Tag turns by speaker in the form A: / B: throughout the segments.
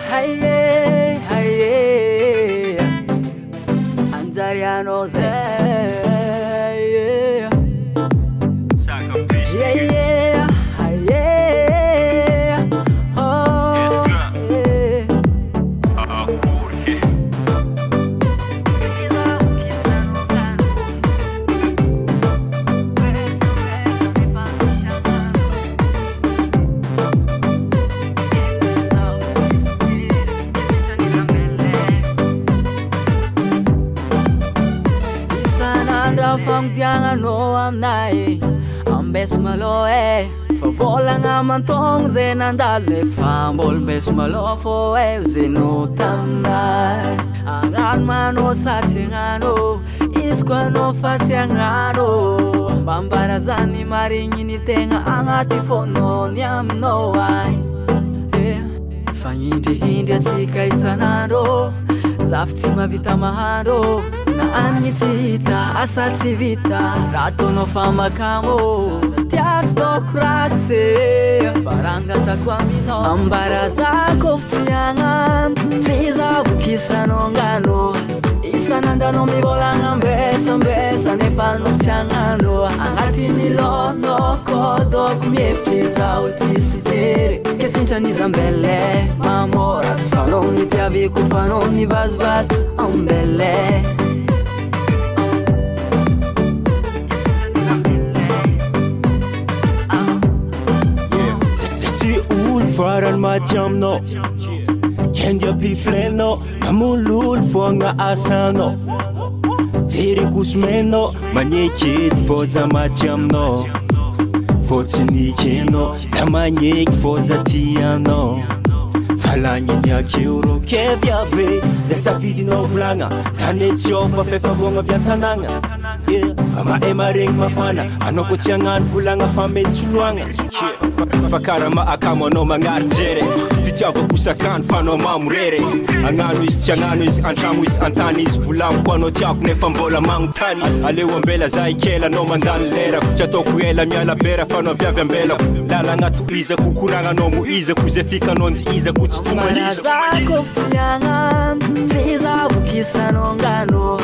A: Haye, haye, Anzariano Zay. Fang tiang no am nai am bes malo fa vola nga mantong zenandal le fambol bes malo fo zeno tam nai angan mano sa chingano iskwa no fa chingano bambarazani maringini tenga angati fono nyam no ai fanyindi hindi tsika isanando zafti mavita mahando na anitsita asatsi vita rato no famakamo tiato kratse farangata kwamino ambarazako ftiangam tiza vukisano ngano isanandano mivolanga mbesa nefano tiangano angatini lono kodo kumieftiza utisijere kesinchaniza mbele mamora sfanoni tiaviku fanoni vazvaz ambele
B: Faran matiamno Kendia pifleno Amulul fonga asano Tiri kusmeno Manyekit foza matiamno Fotsinikeno Tamanyek foza tiano Falanyi nyakiro Kevyave Zesa fidi no vlanga Zanetio mafefa bonga vyatananga Ama emaring mafana Anoko tiangan vulanga famed suluanga Fakara maakamo no mangarjere Vitiavo kusakan fano mamurere Angano is tiangano is antramu is antanis Vulam kwano tiaku nefambola mangtani Alewa mbela zaikela no mandalera Chatoku ela miala bera fano vyavya mbela Lala ngatu iza kukuranga no muiza Kuzefika no ndiiza kutsitumaliza
A: Zako ftiangam Tiza vukisa no ngano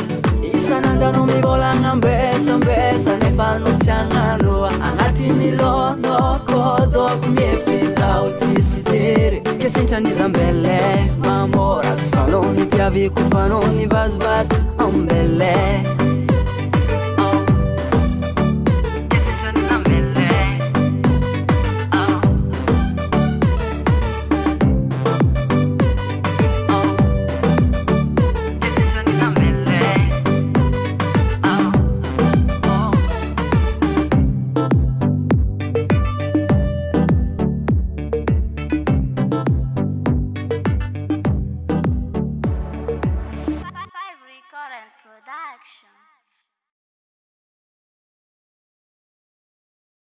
A: Isanandano mivolanga mbesa nefano tiangano Angatini lono kodo kumieftiza utisijere Kesinchaniza mbele mamora Fanoni tiaviku fanoni vazvaz ambele